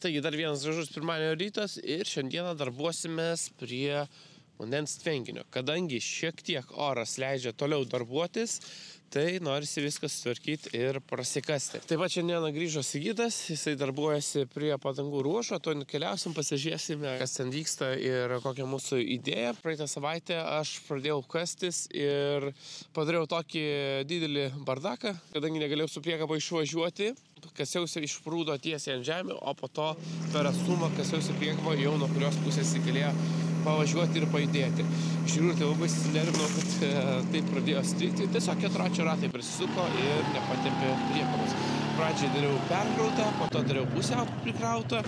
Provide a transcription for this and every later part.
Taigi dar vienas gražus pirmadienio rytas ir šiandieną darbuosimės prie vandens tvenkinio. Kadangi šiek tiek oras leidžia toliau darbuotis, tai norisi viskas sutvarkyti ir prasikasti. Taip pat šiandieną grįžo Sigitas, jisai darbuojasi prie padangų ruožo, to nukeliausim, pasižiūrėsime, kas ten vyksta ir kokia mūsų idėja. Praeitą savaitę aš pradėjau kastis ir padariau tokį didelį bardaką, kadangi negalėjau su priekaba išvažiuoti. Kasiausi iš prūdo tiesiai ant žemę, o po to per atstumą kasiausi priekabą jau nuo kurios pusės galėjo pavažiuoti ir pajudėti. Iš tikrųjų, tai labai susinervinau, kad taip pradėjo strigti. Tiesiog 4 ratai prisisuko ir nepatempė priekabos. Pradžiai dariau perkrautą, po to dariau pusiau prikrautą.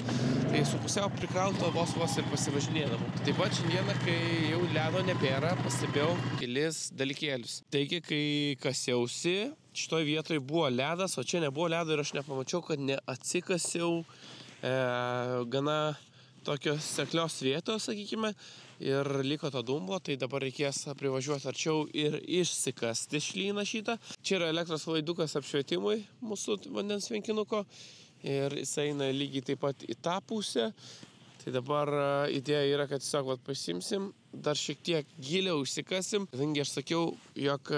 Tai su pusiau prikrauto vos ir pasivažinėdavau. Taip pat šiandieną, kai jau ledo nebėra, pastebėjau kelis dalykėlius. Taigi, kai kasiausi, šitoj vietoj buvo ledas, o čia nebuvo ledo ir aš nepamačiau, kad neatsikasiau gana tokios seklios vietos, sakykime, ir liko to dumblo, tai dabar reikės privažiuoti arčiau ir išsikasti šlyną šitą. Čia yra elektros laidukas apšvietimui mūsų vandens tvenkinuko ir jis eina lygiai taip pat į tą pusę. Tai dabar idėja yra, kad tiesiog pasimsim, dar šiek tiek giliau išsikasim, kadangi aš sakiau, jog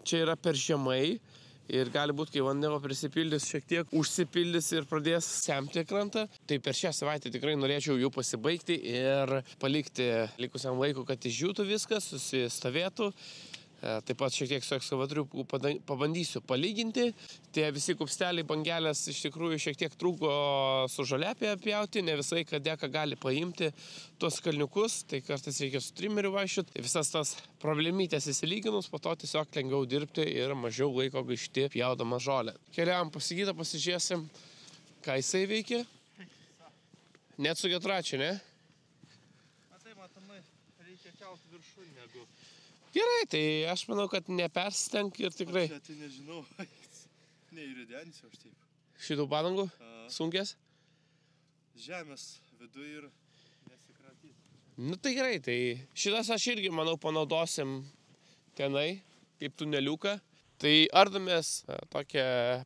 čia yra per žemai ir gali būti, kai vanduo prisipildys, šiek tiek užsipildys ir pradės semti krantą. Tai per šią savaitę tikrai norėčiau jau pasibaigti ir palikti likusiam laiku, kad išdžiūtų viskas, susistovėtų. Taip pat šiek tiek su ekskavatoriu pabandysiu palyginti. Tie visi kupsteliai, bangelės iš tikrųjų šiek tiek trūko su žoliapė pjauti, ne visai kadeka gali paimti tuos kalniukus, tai kartais reikia su trimeriu vaikščioti. Visas tas problemytės įsilyginus, po to tiesiog lengviau dirbti ir mažiau laiko gaišti pjaudama žolę. Keliavam pas Sigitą, pasižiūrėsim, ką jisai veikia. Net su ketračiu, ne? Tai matomai, reikia kelti viršų negu... Gerai, tai aš manau, kad nepersistenk ir tikrai. Aš tai nežinau, neįridensiu aš taip. Šitų padangų? Sunkės? Žemės vidu ir nesikratys. Nu tai gerai, tai šitas aš irgi, manau, panaudosim tenai, kaip tuneliuką. Tai ardomės tokią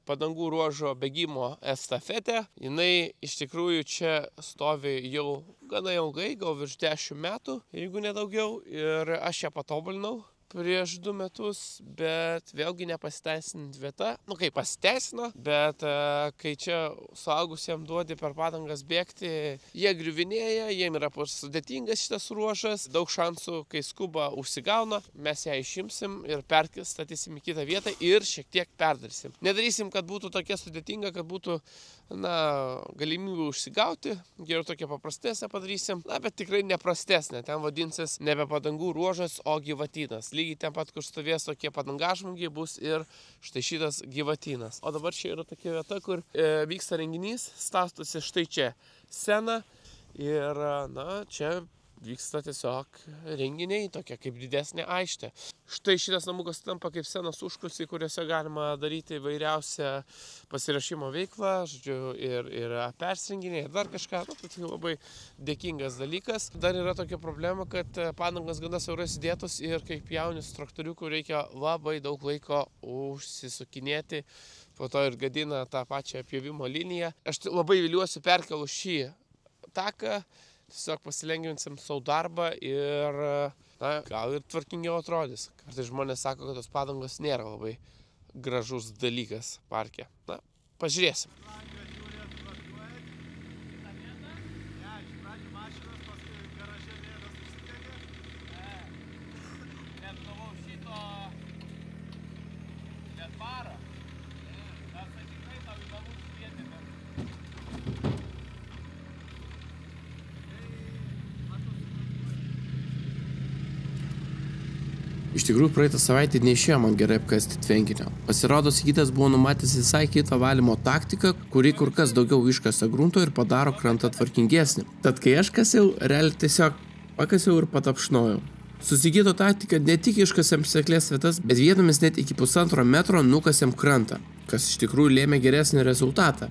padangų ruožo bėgimo estafetę. Jinai iš tikrųjų čia stovi jau gana ilgai, gal virš 10 metų, jeigu nedaugiau. Ir aš ją patobulinau prieš 2 metus, bet vėlgi nepasiteisinant vieta. Nu kaip pasiteisino, bet kai čia suaugusiems duodi per padangas bėgti, jie griuvinėja, jiem yra sudėtingas šitas ruožas, daug šansų, kai skuba užsigauna, mes ją išimsim ir perstatysim į kitą vietą ir šiek tiek perdarysim. Nedarysim, kad būtų tokia sudėtinga, kad būtų galimybė užsigauti, geriau tokia paprastesnė padarysim, bet tikrai neprastesnė, ten vadinsis nebe padangų ruožas, o gyvatynas. Lygiai ten pat, kur stovės tokie padangažmogiai, bus ir štai šitas gyvatynas. O dabar čia yra tokia vieta, kur vyksta renginys, statosi štai čia scena ir čia vyksta tiesiog renginiai, tokia kaip didesnė aikštė. Štai šitas namukas tampa kaip scenos užkulisiai, kuriuose galima daryti įvairiausią pasiruošimo veiklą, žodžiu, ir persirenginiai, ir dar kažką. Tai labai dėkingas dalykas. Dar yra tokia problema, kad padangos gana siaurai sudėtos ir kaip jaunis traktoriukų reikia labai daug laiko užsisukinėti, po to ir gadina tą pačią pjovimo liniją. Aš labai viliuosi perkelus šį taką, tiesiog pasilengvinsim savo darbą ir gal ir tvarkingiau atrodys. Kartais žmonės sako, kad tos padangos nėra labai gražus dalykas parke. Pažiūrėsim. Iš tikrųjų, praeitą savaitę neišėjo man gerai apkasti tvenkinio. Pasirodo, Sigitas buvo numatęs visai kitą valymo taktiką, kuri kur kas daugiau iškasa grunto ir padaro krantą tvarkingesnį. Tad kai aš kasiau, realiai tiesiog pakasiau ir patapšnojau. Su Sigito taktika ne tik iškasėm seklės vietas, bet vietomis net iki 1,5 metro nukasėm krantą, kas iš tikrųjų lėmė geresnį rezultatą.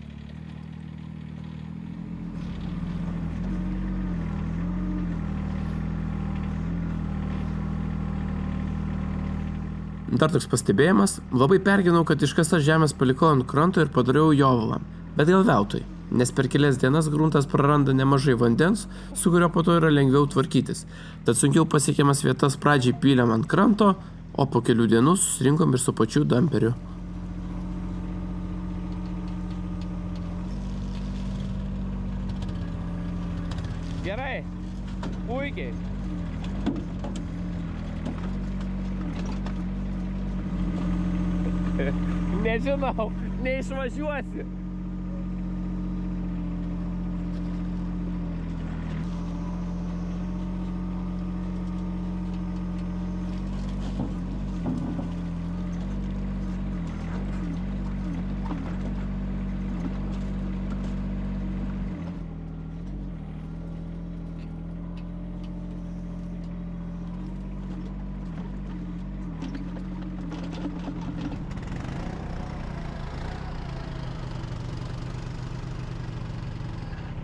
Dar toks pastebėjimas, labai perginau, kad iškastas žemės palikau ant kranto ir padariau jovalą, bet gal veltui. nes per kelias dienas gruntas praranda nemažai vandens, su kurio po to yra lengviau tvarkytis. Tad sunkiau pasiekiamas vietas pradžiai pylėm ant kranto, o po kelių dienų susirinkom ir su pačiu damperiu. Gerai, puikiai. Nežinau, neišvažiuosi.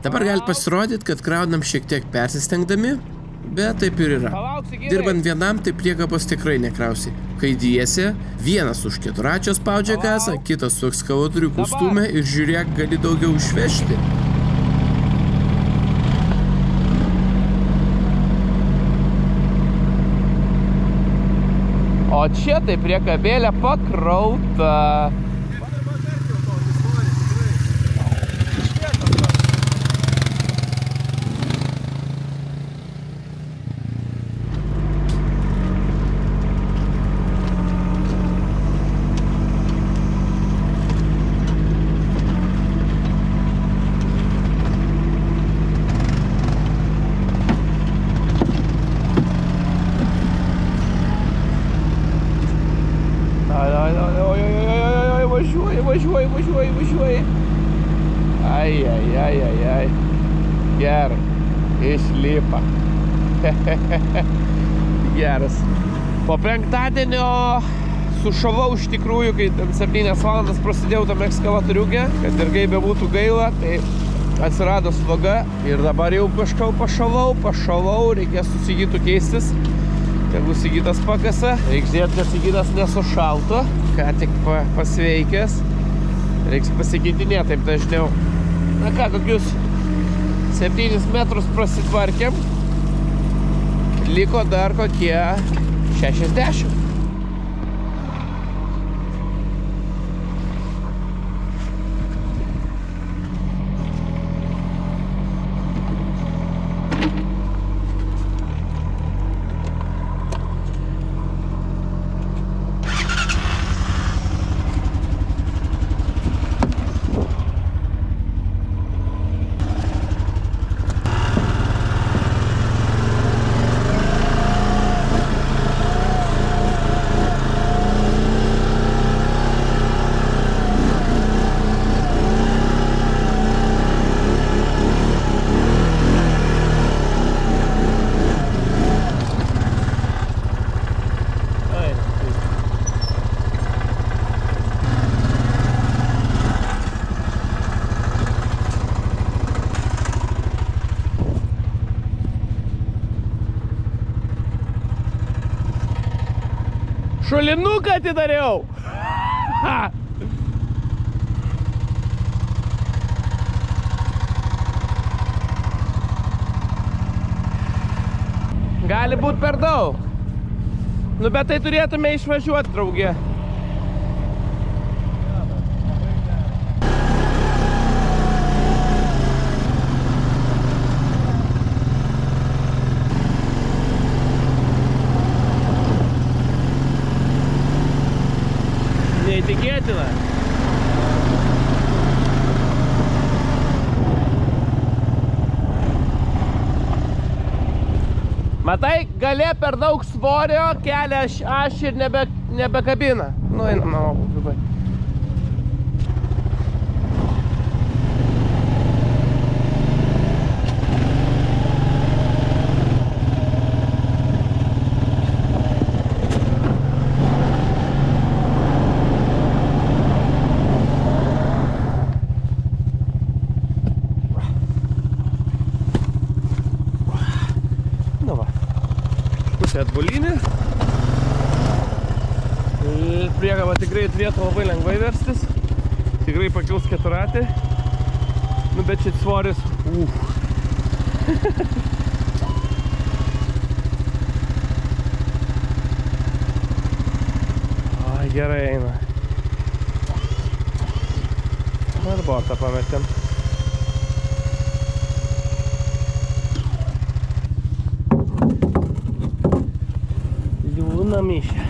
Dabar gali pasirodyti, kad kraunam šiek tiek persistengdami, bet taip ir yra. Dirbant vienam, tai priekabos tikrai nekrausi. Kai diesi, vienas už keturračio spaudžia gasą, kitas su ekskavatoriuku stumia ir žiūrėk, gali daugiau išvežti. O čia tai priekabėlė pakrauta. Važiuoji. Ai. Gerai. Išlipa. Geras. Po penktadienio sušavau iš tikrųjų, kai 7 valandas prasidėjau tam ekskavatoriuke, kad ir kaip bebūtų gaila, tai atsirado sloga ir dabar jau kažkau pašalau, reikės su Sigitu keistis. Tegu Sigitas pakasa, reiks žiūrėti, kad Sigitas nesušalto, ką tik pasveikęs. Reiks pasikeitinėti taip dažniau. Na ką, kokius 7 metrus prasitvarkėm. Liko dar kokie 60. Šulinuką atidariau. Gali būt per daug. Nu, bet tai turėtume išvažiuoti, draugė. Neįtikėtina. Matai, gale per daug svorio, kelia aš ir nebekabina. Nu, einam namo. Atbulinį. Priekaba tikrai turėtų labai lengvai verstis. Tikrai pakils keturratį. Nu, bet šit svoris. Ai, gerai eina. Ir bortą pametėm. Liūna mišė.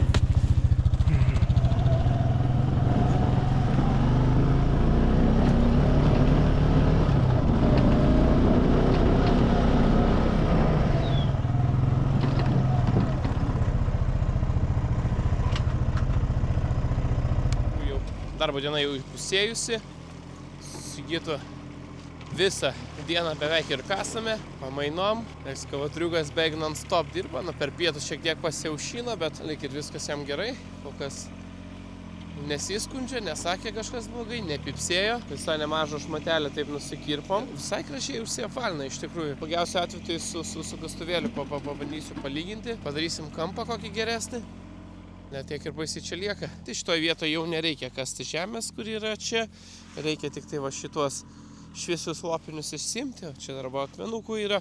Darbo diena jau įpusėjusi, Sigitu visą dieną beveik ir kasame, pamainom, ekskavatoriukas beveik non-stop dirba, per pietus šiek tiek pasiaušino, bet lyg ir viskas jam gerai, kol kas nesiskundžia, nesakė kažkas blogai, nepipsėjo, visai nemažą šmatelę taip nusikirpom, visai gražiai užsiapvalina iš tikrųjų. Pagiausiu atveju tai su kastuvėliu pabandysiu palyginti, padarysim kampą kokį geresnį. Net tiek ir baisiai čia lieka. Tai šitoje vietoje jau nereikia kasti žemės, kur yra čia. Reikia tik tai va šitos šviesius lopinius išsimti. Čia darbo akmenukų yra.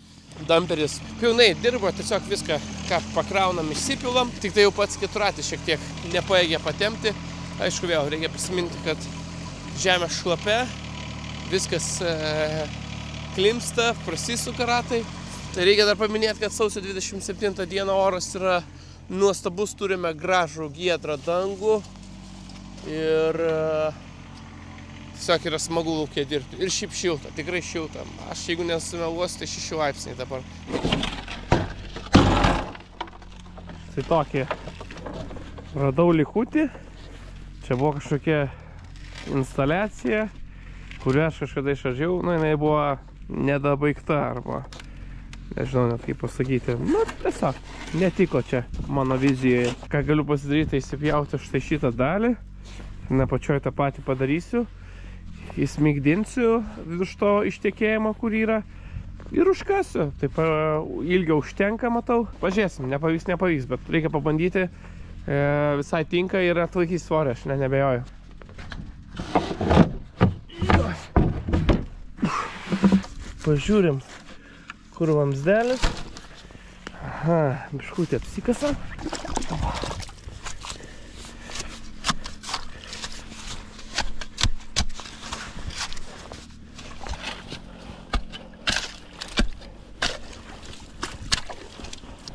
Damperis pilnai dirbo, tiesiog viską, ką pakraunam, išsipilam. Tik tai jau pats keturatis šiek tiek nepaėgė patempti. Aišku, vėl reikia prisiminti, kad žemė šlapia, viskas klimsta, prasisuka ratai. Tai reikia dar paminėti, kad sausio 27 dieną oras yra nuostabus, turime gražų giedrą dangų ir tiesiog yra smagu lauke dirbti. Ir šiaip šilta, tikrai šilta. Aš jeigu nesumeluosiu, tai 6 laipsniai dabar. Tai tokį radau likutį. Čia buvo kažkokia instaliacija, kurią aš kažkada išardžiau. Nu, jinai buvo nedabaigta arba nežinau net kaip pasakyti. Nu, tiesiog netiko čia mano vizijoje. Ką galiu pasidaryti, tai įsipjauti štai šitą dalį. Na, pačioj tą patį padarysiu. Įsmigdinsiu virš to ištekėjimo, kur yra. Ir užkasiu. Taip ilgio užtenka, matau. Pažiūrėsim, nepavyks, bet reikia pabandyti. Visai tinka ir atlaikys svorį, aš nebejoju. Pažiūrim, kur vamsdelis. Aha, biškutį apsikasam.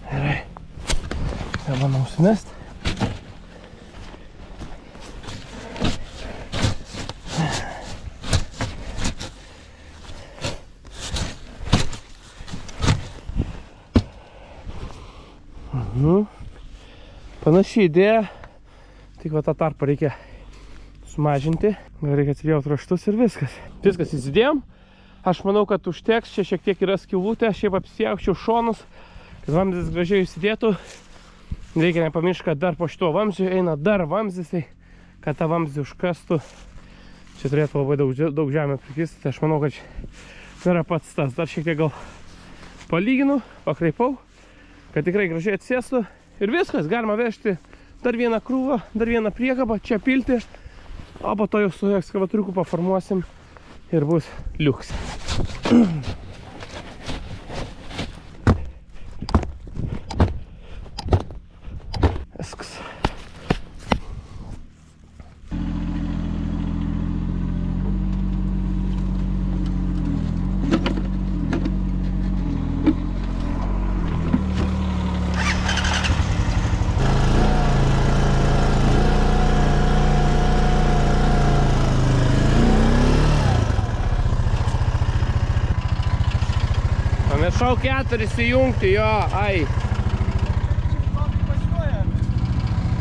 Gerai. Dabar nusimest. Panaši idėja, tik va tą tarpą reikia sumažinti, reikia atsivėjauti raštus ir viskas. Viskas įsidėjom, aš manau, kad užteks, čia šiek tiek yra skylutė, šiaip apsijaukčiau šonus, kad vamzdis gražiai įsidėtų. Reikia nepamiršti, kad dar po šito vamzdžio eina dar vamzdis, tai kad tą vamzdį užkastų. Čia turėtų labai daug žemė prikisti, tai aš manau, kad čia yra pats tas. Dar šiek tiek gal palyginu, pakreipau, kad tikrai gražiai atsėstų. Ir viskas, galima vežti dar vieną krūvą, dar vieną priekabą, čia pilti, o po to jau su ekskavatoriuku paformuosim ir bus liuks. Viskas. Pamiršau 4 įjungti, jo, ai.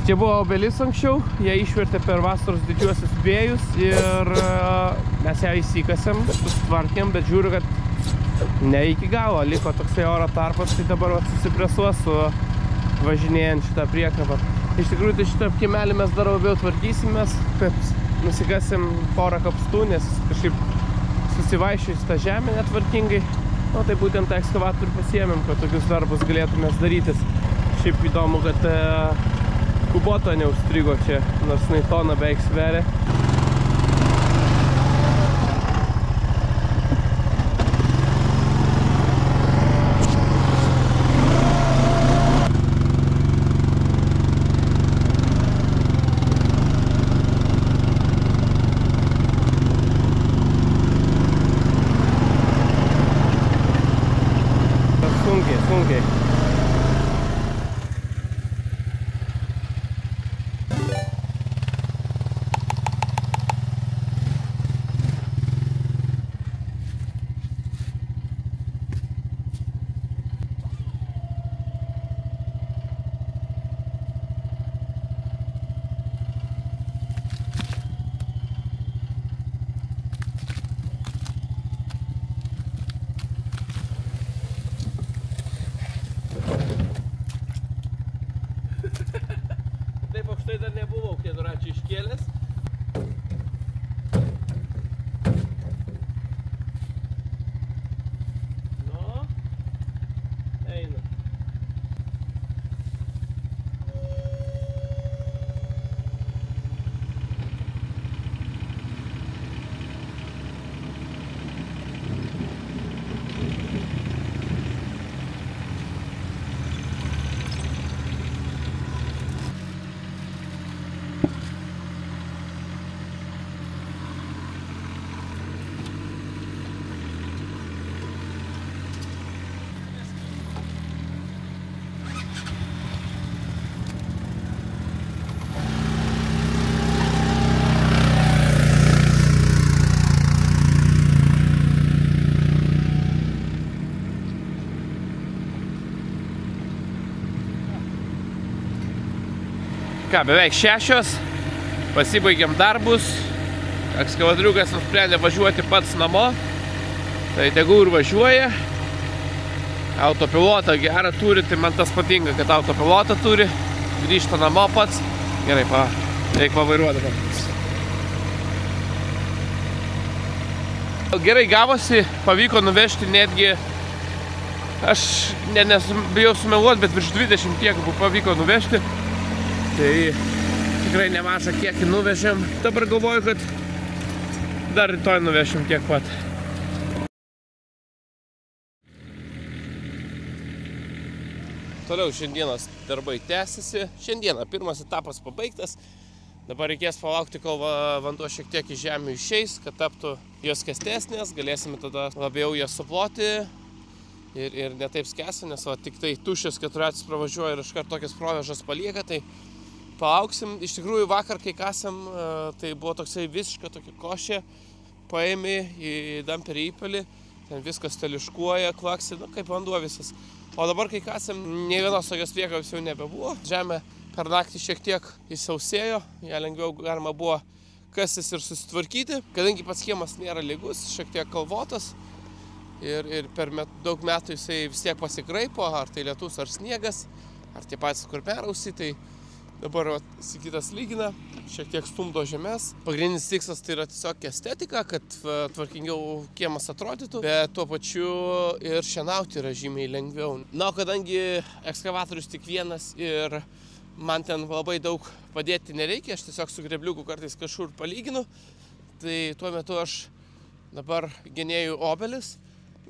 Čia buvo obelis anksčiau, jie išvertė per vasaros didžiuosius vėjus ir mes ją įsikasėm, susitvarkėm, bet žiūriu, kad ne iki galo, liko toksai oro tarpas, tai dabar susipresuos su važinėjant šitą priekabą. Iš tikrųjų, tai šitą kiemelį mes dar labiau tvarkysimės, kad nusikasim porą kapstų, nes kažkaip susivaiščius tą žemę netvarkingai. O tai būtent tą ekskavatorių pasiėmėm, kad tokius darbus galėtumės darytis. Šiaip įdomu, kad kubota neužstrigo čia, nors jinai toną beveik sveria. sunkiai. Taip aukštai dar nebuvau keturračių iškėlęs. Nu, eina. Ką, beveik 6, pasibaigėm darbus, ekskavatoriukas nusprendė važiuoti pats namo, tai tegu ir važiuoja. Autopilotą gerą turi, tai man tas patinka, kad autopilotą turi, grįžta namo pats. Gerai, reik pavairuoti dabar. Gerai gavosi, pavyko nuvežti netgi, aš bijau sumeluoti, bet virš 20 kiek pavyko nuvežti. Tai tikrai nemažą kiekį nuvežėm. Dabar galvoju, kad dar rytoj nuvešim tiek pat. Toliau šiandienos darbai tęsiasi. Šiandieną pirmas etapas pabaigtas. Dabar reikės palaukti, kol vanduo šiek tiek iš žemių išeis, kad taptų jos kestesnės. Galėsime tada labiau jas suploti ir netaip skęsti, nes tik tai tuščias keturratis pravažiuoja ir iškart tokias provėžas palieka. Tai palauksim. Iš tikrųjų vakar, kai kasėm, tai buvo toksai visiška tokia košė, paėmė į damperį įpilį, ten viskas teliškuoja, klaksi, kaip vanduo visas. O dabar, kai kasėm, nei vienos tokios priekabos jau nebebuvo. Žemė per naktį šiek tiek įsausėjo, ją lengviau galima buvo kastis ir susitvarkyti. Kadangi pats kiemas nėra lygus, šiek tiek kalvotas ir per daug metų jisai vis tiek pasikraipo, ar tai lietus, ar sniegas, ar tie patys kur perausi, tai dabar Sigitas lygina, šiek tiek stumdo žemės. Pagrindinis tikslas tai yra tiesiog estetika, kad tvarkingiau kiemas atrodytų, bet tuo pačiu ir šienauti yra žymiai lengviau. Na, o kadangi ekskavatorius tik vienas ir man ten labai daug padėti nereikia, aš tiesiog su grebliuku kartais kažkur palyginu, tai tuo metu aš dabar genėju obelis.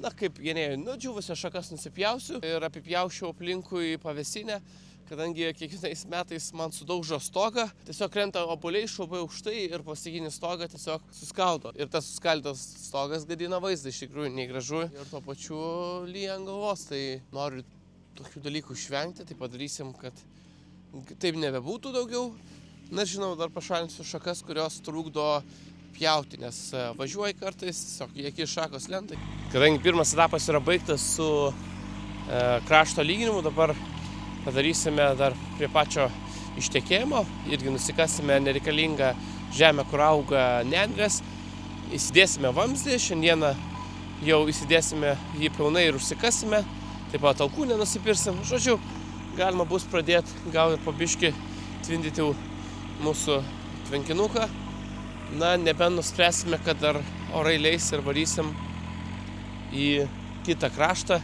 Na, kaip genėju, džiūvusias šakas nusipjausiu ir apipjaušiu aplinkui pavėsinę. Kadangi kiekvienais metais man sudaužo stogą, tiesiog krenta obuoliai labai aukštai ir plastikinį stogą tiesiog suskaldo. Ir tas suskaldytas stogas gadina vaizdą, iš tikrųjų negražu. Ir tuo pačiu lyja ant galvos, tai noriu tokių dalykų išvengti, tai padarysim, kad taip nebebūtų daugiau. Na, žinau, dar pašalinsiu šakas, kurios trukdo pjauti, nes važiuoji kartais, tiesiog iki šakos lentai. Kadangi pirmas etapas yra baigtas su krašto lyginimu, dabar padarysime dar prie pačio ištekėjimo, irgi nusikasime nereikalingą žemę, kur auga nendrės, įsidėsime vamzdį, šiandieną jau įsidėsime jį pilnai ir užsikasime, taip pat alkūnę nusipirsim, žodžiu, galima bus pradėti gal ir po biškį tvindyti mūsų tvenkinuką, na, nebent nuspręsime, kad dar orai leis ir varysim į kitą kraštą,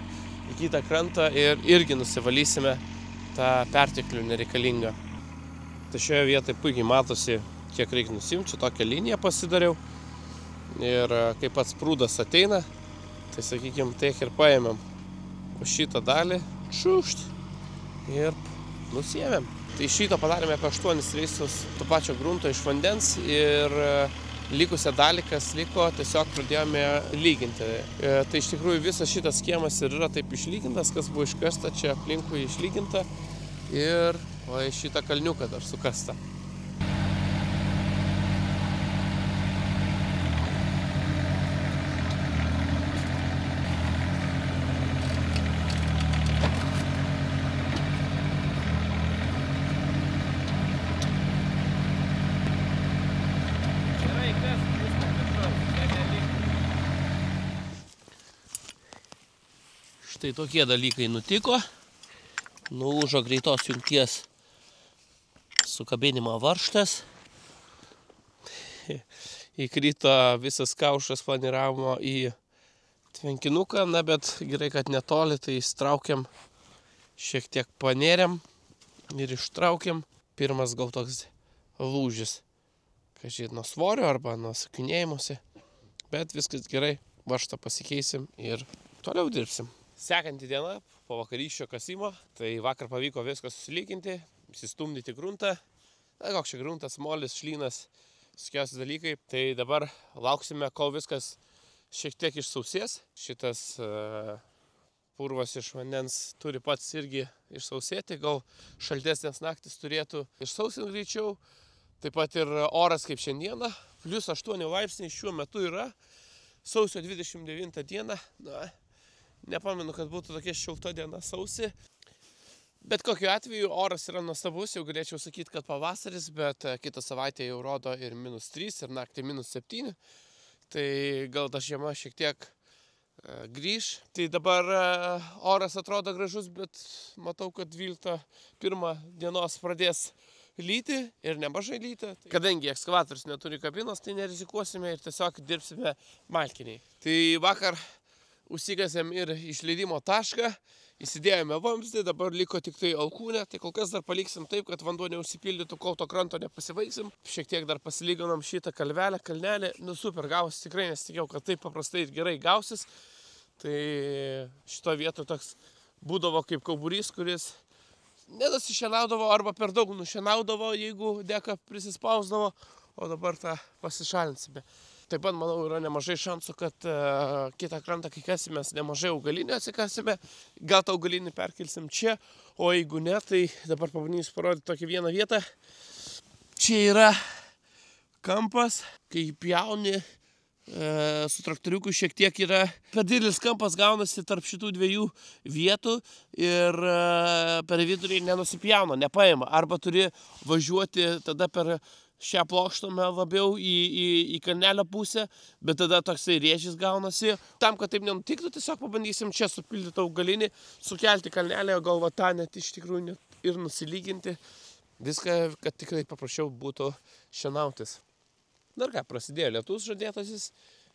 į kitą krantą ir irgi nusivalysime tą perteklių nereikalingą. Tai šioje vietoje puikiai matosi, kiek reikia nusimti, čia tokią liniją pasidariau. Ir kai pats prūdas ateina, tai sakykime, tiek ir paėmėm po šitą dalį, šušt, ir nusiėmėm. Tai iš šito padarėme apie 8 reisus to pačio grunto iš vandens ir likusią dalį, kas liko, tiesiog pradėjome lyginti. Tai iš tikrųjų visas šitas kiemas ir yra taip išlygintas, kas buvo iškasta, čia aplinkui išlyginta ir šitą kalniuką dar sukasta. Štai tokie dalykai nutiko. Nulūžo greitos jungties sukabinimo varžtas. Įkrito visas kaušas planiravimo į tvenkinuką, na bet gerai, kad netoli, tai įstraukiam, šiek tiek panėriam ir ištraukiam. Pirmas gal toks lūžis, kažkaip nuo svorio arba nuo sakinėjimuose, bet viskas gerai, varžtą pasikeisim ir toliau dirbsim. Sekanti diena po vakarykščio kasimo, tai vakar pavyko viską susilyginti, įsistumdyti gruntą. Na, koks čia gruntas, molis, šlynas, visokiausi dalykai. Tai dabar lauksime, kol viskas šiek tiek išsausės. Šitas purvas iš vandens turi pats irgi išsausėti, gal šaltesnės naktis turėtų išsausinti greičiau. Taip pat ir oras kaip šiandieną, +8 laipsniai šiuo metu yra, sausio 29 dieną. Na, nepamenu, kad būtų tokia šilta diena sausi. Bet kokiu atveju oras yra nuostabus, jau galėčiau sakyti, kad pavasaris, bet kitą savaitę jau rodo ir -3 ir naktį -7. Tai gal ta žiema šiek tiek grįž. Tai dabar oras atrodo gražus, bet matau, kad 12.1 dienos pradės lyti ir nemažai lyti. Kadangi ekskavatorius neturi kabinos, tai nerizikuosime ir tiesiog dirbsime malkiniai. Tai vakar užsikasėm ir išleidimo tašką, įsidėjome vamzdį, dabar liko tik tai alkūnė, tai kol kas dar paliksim taip, kad vanduo neužsipildytų, kol to kranto nepasibaigsim. Šiek tiek dar pasilyginom šitą kalnelį, nu super gausis, tikrai nesitikėjau, kad taip paprastai ir gerai gausis. Tai šito vieto toks būdavo kaip kauburys, kuris nenusišienaudavo arba per daug nušienaudavo, jeigu deka prisispausdavo, o dabar tą pasišalinsime. Taip pat, manau, yra nemažai šansų, kad kitą krantą, kai kasimės, nemažai augalinį atsikasime. Gal tą augalinį perkelsim čia, o jeigu ne, tai dabar pabandysiu parodyti tokią vieną vietą. Čia yra kampas, kai pjauni su traktoriuku šiek tiek yra per didelis kampas gaunasi tarp šitų dviejų vietų ir per vidurį nenusipjauna, nepaima. Arba turi važiuoti tada per šią plokštumą labiau į kalnelio pusę, bet tada toksai rėžis gaunasi. Tam, kad taip nenutiktų, tiesiog pabandysim čia supildyti augalinį, sukelti kalnelį, o gal va tą net iš tikrųjų net ir nusilyginti. Viską, kad tikrai paprasčiau būtų šienautis. Dar ką, prasidėjo lietus žadėtasis.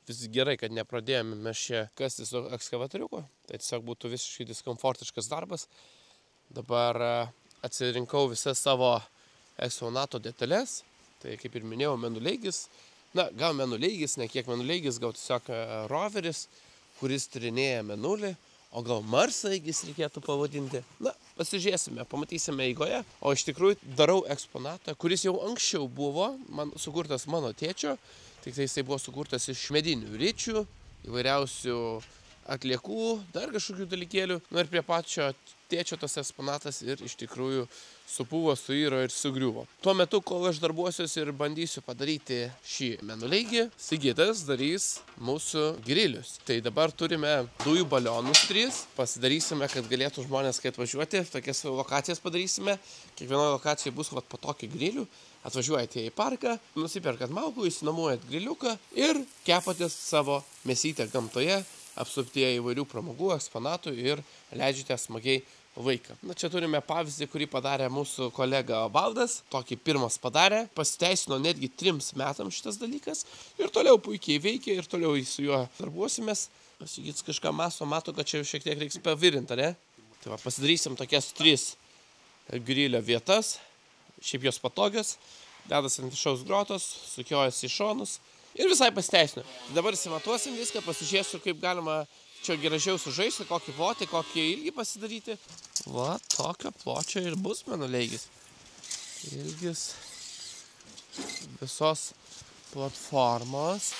Vis gerai, kad nepradėjome mes čia kasti su ekskavatoriuku. Tai tiesiog būtų visiškai diskomfortiškas darbas. Dabar atsirinkau visas savo eksponato detalės. Tai kaip ir minėjau, menuleigis. Na, gal menuleigis, ne kiek menuleigis, gal tiesiog roveris, kuris tyrinėja menulį. O gal marsaigis reikėtų pavadinti. Na, pasižiūrėsime, pamatysime eigoje. O iš tikrųjų darau eksponatą, kuris jau anksčiau buvo sukurtas mano tėčio. Tik tai jisai buvo sukurtas iš medinių ričių, įvairiausių atliekų, dar kažkokių dalykėlių. Na ir prie pačio tėčio tas eksponatas ir iš tikrųjų supuvo, suiro ir sugriuvo. Tuo metu, kol aš darbuosiuosi ir bandysiu padaryti šį menuleigį, Sigitas darys mūsų grilius. Tai dabar turime dujų balionus 3. Pasidarysime, kad galėtų žmonės kai atvažiuoti. Tokias lokacijas padarysime. Kiekvienoje lokacijoje bus po tokį grilių. Atvažiuojate į parką, nusiperkat malkų, įsinamuojat griliuką ir kepatės savo mėsytę gamtoje, apsuptie įvairių pramogų, eksponatų ir leidžiate smagiai laiką. Na, čia turime pavyzdį, kurį padarė mūsų kolega Valdas. Tokį pirmas padarė. Pasiteisino netgi 3 metams šitas dalykas. Ir toliau puikiai veikia ir toliau su juo darbuosimės. Sigits kažką mato, kad čia šiek tiek reiks pavirinti, ne? Tai va, pasidarysim tokias 3 grilio vietas. Šiaip jos patogios. Dedas ant viršaus grotos, sukiojasi į šonus. Ir visai pasiteisino. Dabar įsimatuosim viską, pasižiūrėsiu, kaip galima čia gražiau sužaisti, kokį plotį, kokį ilgį pasidaryti. Va, tokio pločio ir bus menuleigis. Ilgis visos platformos.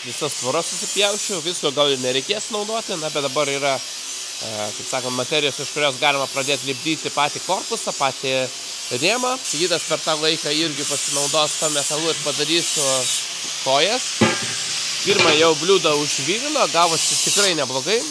Visas tvoras susipjaušiu, visko gal ir nereikės naudoti, na, bet dabar yra, kaip sakant, materijos, iš kurios galima pradėti lipdyti patį korpusą, patį rėmą. Sigitas per tą laiką irgi pasinaudos tą metalu ir padarys kojas. Pirmą jau bliūdą užvyrino, gavosi tikrai neblogai.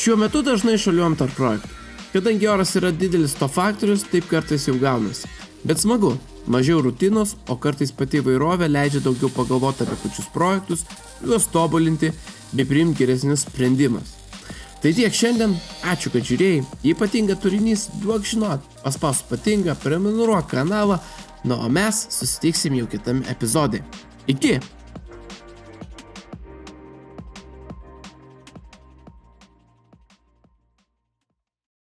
Šiuo metu dažnai šaliuojam tarp projektų. Kadangi oras yra didelis to faktorius, taip kartais jau gaunasi. Bet smagu, mažiau rutinos, o kartais pati įvairovė leidžia daugiau pagalvoti apie pačius projektus, juos tobulinti bei priimti geresnius sprendimus. Tai tiek šiandien, ačiū, kad žiūrėjai, ypatinga turinys duok žinot, paspausk patinka, prenumeruok kanalą, na o mes susitiksim jau kitame epizode. Iki!